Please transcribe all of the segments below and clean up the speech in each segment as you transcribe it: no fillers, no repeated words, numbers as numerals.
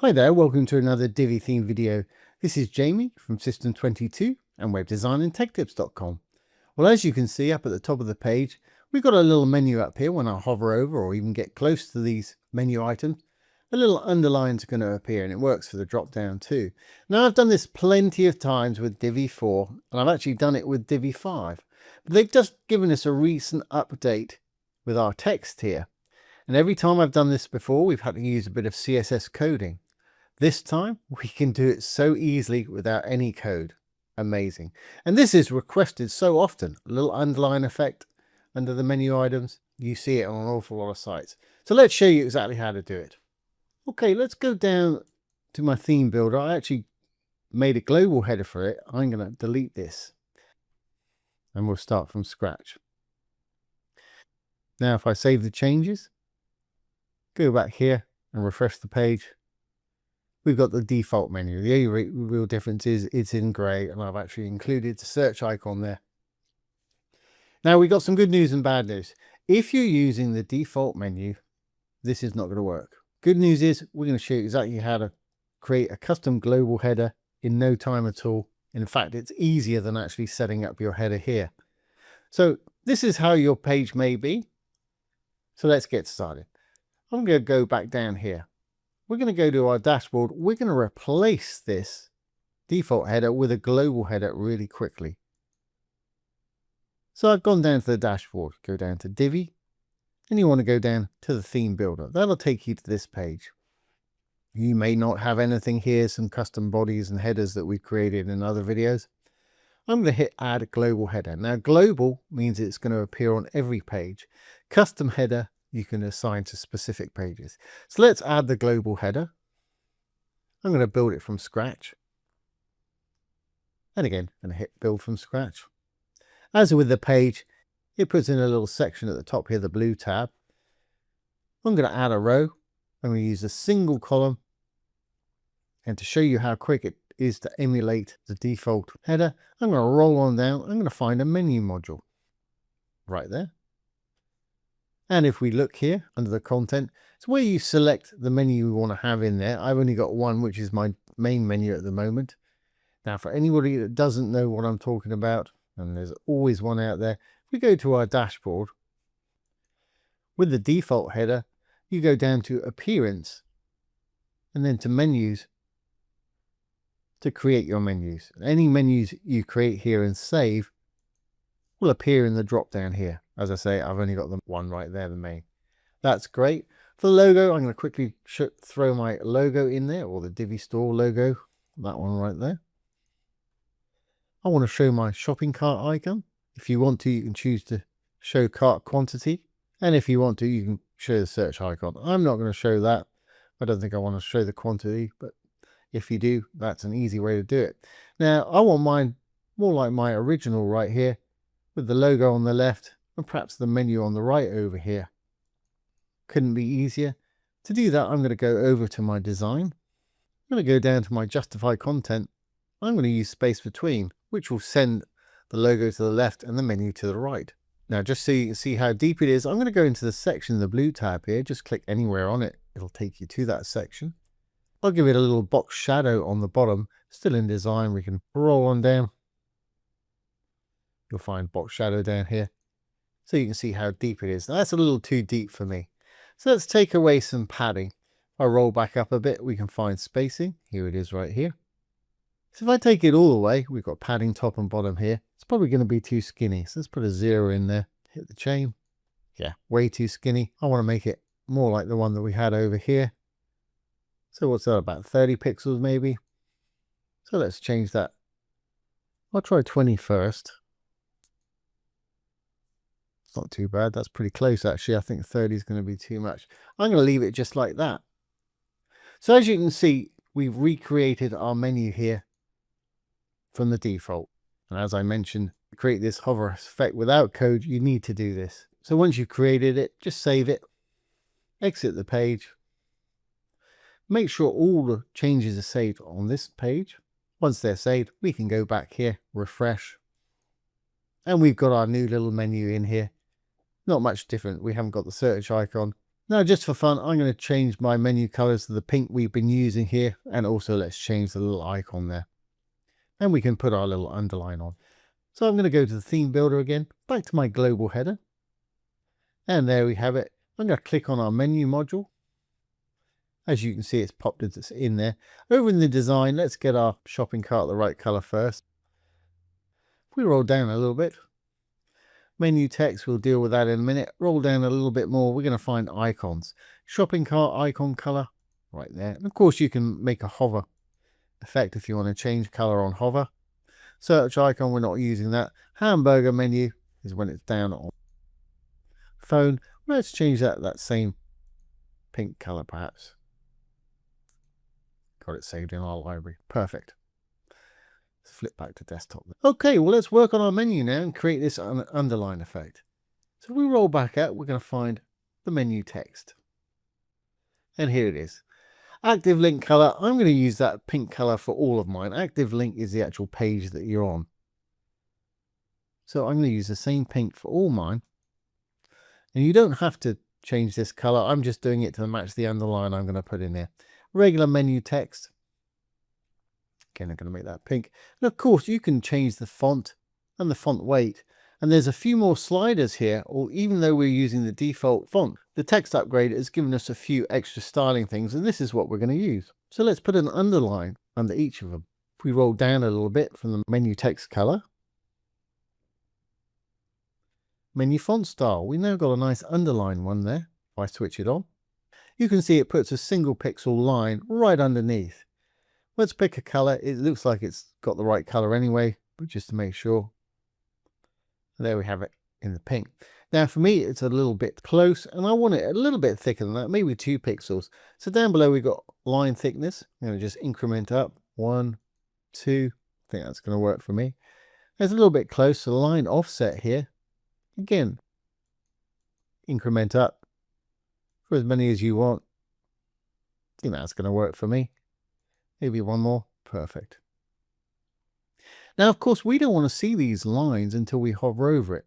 Hi there, welcome to another Divi theme video. This is Jamie from System22 and webdesignandtechtips.com. Well, as you can see up at the top of the page, we've got a little menu up here. When I hover over or even get close to these menu items, a little underline is going to appear, and it works for the drop down too. Now, I've done this plenty of times with Divi 4, and I've actually done it with Divi 5. But they've just given us a recent update with our text here. And every time I've done this before, we've had to use a bit of CSS coding. This time we can do it so easily without any code. Amazing. And this is requested so often. A little underline effect under the menu items. You see it on an awful lot of sites. So let's show you exactly how to do it. Okay, let's go down to my theme builder. I actually made a global header for it. I'm going to delete this and we'll start from scratch. Now if I save the changes, go back here and refresh the page, we've got the default menu. The only real difference is it's in grey, and I've actually included the search icon there. Now we've got some good news and bad news. If you're using the default menu, this is not going to work. Good news is we're going to show you exactly how to create a custom global header in no time at all. In fact, it's easier than actually setting up your header here. So this is how your page may be. So let's get started. I'm going to go back down here. We're going to go to our dashboard. We're going to replace this default header with a global header really quickly. So I've gone down to the dashboard, go down to Divi, and you want to go down to the theme builder. That'll take you to this page. You may not have anything here, some custom bodies and headers that we've created in other videos. I'm going to hit add global header. Now global means it's going to appear on every page. Custom header you can assign to specific pages. So let's add the global header. I'm going to build it from scratch. And again, I'm going to hit build from scratch. As with the page, it puts in a little section at the top here, the blue tab. I'm going to add a row. I'm going to use a single column. And to show you how quick it is to emulate the default header, I'm going to roll on down. I'm going to find a menu module right there. And if we look here under the content, it's where you select the menu you want to have in there. I've only got one, which is my main menu at the moment. Now, for anybody that doesn't know what I'm talking about, and there's always one out there, if we go to our dashboard, with the default header, you go down to Appearance, and then to Menus, to create your menus. Any menus you create here and save will appear in the drop down here. As I say, I've only got the one right there, the main. That's great. For the logo, I'm going to quickly throw my logo in there, or the Divi store logo, that one right there. I want to show my shopping cart icon. If you want to, you can choose to show cart quantity. And if you want to, you can show the search icon. I'm not going to show that. I don't think I want to show the quantity, but if you do, that's an easy way to do it. Now, I want mine more like my original right here, with the logo on the left and perhaps the menu on the right over here. Couldn't be easier. To do that, I'm going to go over to my design. I'm going to go down to my justify content. I'm going to use space between, which will send the logo to the left and the menu to the right. Now, just so you can see how deep it is, I'm going to go into the section, the blue tab here. Just click anywhere on it. It'll take you to that section. I'll give it a little box shadow on the bottom. Still in design, we can roll on down. You'll find box shadow down here. So you can see how deep it is. Now, that's a little too deep for me. So let's take away some padding. If I roll back up a bit, we can find spacing. Here it is right here. So if I take it all the way, we've got padding top and bottom here. It's probably going to be too skinny. So let's put a 0 in there. Hit the chain. Yeah, way too skinny. I want to make it more like the one that we had over here. So what's that, about 30 pixels maybe? So let's change that. I'll try 20 first. It's not too bad. That's pretty close, actually. I think 30 is going to be too much. I'm going to leave it just like that. So as you can see, we've recreated our menu here from the default. And as I mentioned, to create this hover effect without code, you need to do this. So once you've created it, just save it, exit the page. Make sure all the changes are saved on this page. Once they're saved, we can go back here, refresh. And we've got our new little menu in here. Not much different. We haven't got the search icon. Now, just for fun, I'm going to change my menu colors to the pink we've been using here. And also let's change the little icon there. And we can put our little underline on. So I'm going to go to the theme builder again, back to my global header. And there we have it. I'm going to click on our menu module. As you can see, it's popped in there. Over in the design, let's get our shopping cart the right color first. If we roll down a little bit, menu text, we'll deal with that in a minute. Roll down a little bit more, we're going to find icons. Shopping cart icon color, right there. And of course, you can make a hover effect if you want to change color on hover. Search icon, we're not using that. Hamburger menu is when it's down on phone. Let's change that same pink color perhaps. Got it saved in our library. Perfect. Let's flip back to desktop. Okay, well, let's work on our menu now and create this underline effect. So if we roll back out, we're going to find the menu text. And here it is. Active link color. I'm going to use that pink color for all of mine. Active link is the actual page that you're on. So I'm going to use the same pink for all mine. And you don't have to change this color. I'm just doing it to match the underline I'm going to put in there. Regular menu text. Again, I'm going to make that pink. And of course, you can change the font and the font weight. And there's a few more sliders here, or even though we're using the default font, the text upgrade has given us a few extra styling things, and this is what we're going to use. So let's put an underline under each of them. If we roll down a little bit from the menu text color, menu font style, we now got a nice underline one there. If I switch it on, you can see it puts a single pixel line right underneath. Let's pick a color. It looks like it's got the right color anyway, but just to make sure. There we have it in the pink. Now for me, it's a little bit close and I want it a little bit thicker than that, maybe 2 pixels. So down below, we've got line thickness. I'm going to just increment up 1, 2. I think that's going to work for me. There's a little bit close. So line offset here. Again, increment up for as many as you want. I think that's going to work for me. Maybe one more. Perfect. Now, of course, we don't want to see these lines until we hover over it.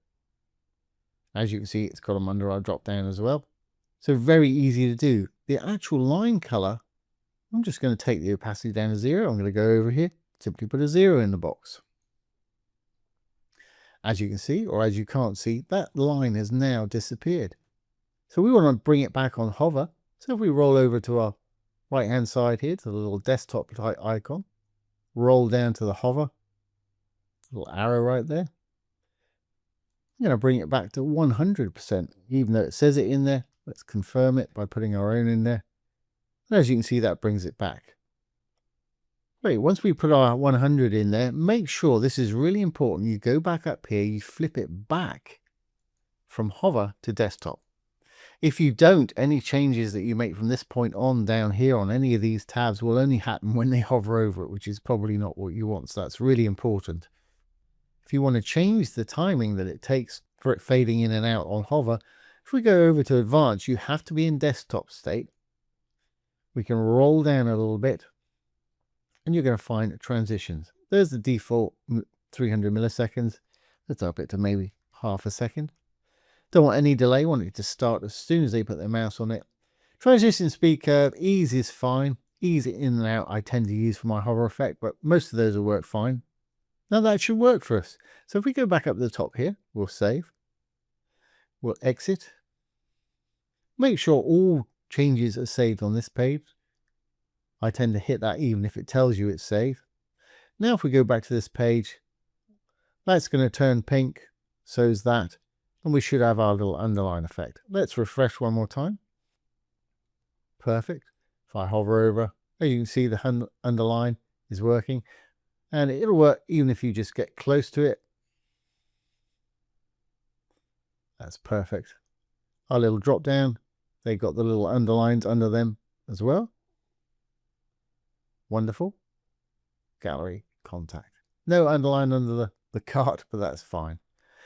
As you can see, it's got them under our drop down as well. So very easy to do. The actual line color, I'm just going to take the opacity down to 0. I'm going to go over here, simply put a 0 in the box. As you can see, or as you can't see, that line has now disappeared. So we want to bring it back on hover. So if we roll over to our right hand side here to the little desktop type icon, roll down to the hover, little arrow right there. I'm going to bring it back to 100%, even though it says it in there. Let's confirm it by putting our own in there. And as you can see, that brings it back. Great. Once we put our 100 in there, make sure, this is really important, you go back up here, you flip it back from hover to desktop. If you don't, any changes that you make from this point on down here on any of these tabs will only happen when they hover over it, which is probably not what you want. So that's really important. If you want to change the timing that it takes for it fading in and out on hover, if we go over to advanced, you have to be in desktop state. We can roll down a little bit and you're going to find transitions. There's the default 300 milliseconds. Let's up it to maybe half a second. Don't want any delay, want it to start as soon as they put their mouse on it. Transition speed curve, ease is fine. Ease in and out I tend to use for my hover effect, but most of those will work fine. Now that should work for us. So if we go back up to the top here, we'll save. We'll exit. Make sure all changes are saved on this page. I tend to hit that even if it tells you it's saved. Now if we go back to this page, that's going to turn pink, so is that. And we should have our little underline effect. Let's refresh one more time. Perfect. If I hover over, as you can see, the underline is working. And it'll work even if you just get close to it. That's perfect. Our little drop down, they've got the little underlines under them as well. Wonderful. Gallery, contact. No underline under the cart, but that's fine.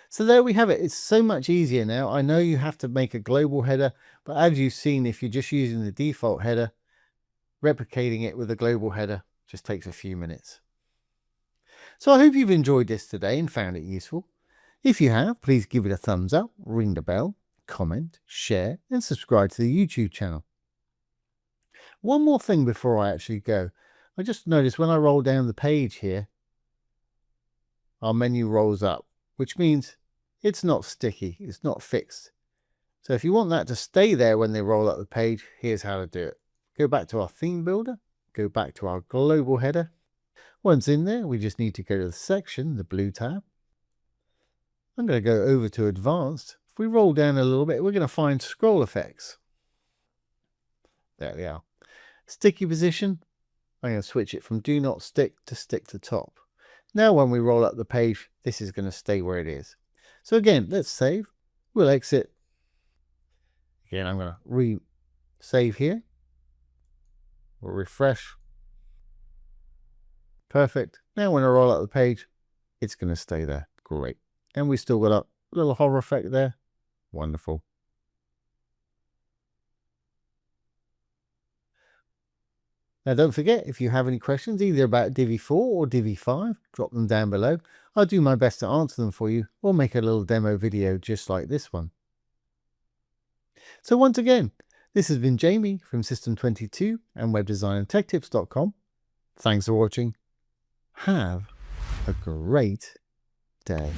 So there we have it. It's so much easier now. I know you have to make a global header, but as you've seen, if you're just using the default header, replicating it with a global header just takes a few minutes. So I hope you've enjoyed this today and found it useful. If you have, please give it a thumbs up, ring the bell. comment, share, and subscribe to the YouTube channel. One more thing before I actually go. I just noticed when I roll down the page here, our menu rolls up, which means it's not sticky, it's not fixed. So if you want that to stay there when they roll up the page, here's how to do it. Go back to our theme builder, go back to our global header. Once in there, we just need to go to the section, the blue tab. I'm going to go over to advanced. If we roll down a little bit, we're going to find scroll effects. There we are. Sticky position, I'm going to switch it from do not stick to stick to top. Now when we roll up the page, this is going to stay where it is. So again, let's save. We'll exit. Again, I'm going to re-save here. We'll refresh. Perfect. Now when I roll up the page, it's going to stay there. Great. And we still got a little hover effect there. Wonderful. Now don't forget, if you have any questions either about Divi 4 or Divi 5, drop them down below. I'll do my best to answer them for you or make a little demo video just like this one. So once again, this has been Jamie from System22 and webdesignandtechtips.com. Thanks for watching. Have a great day.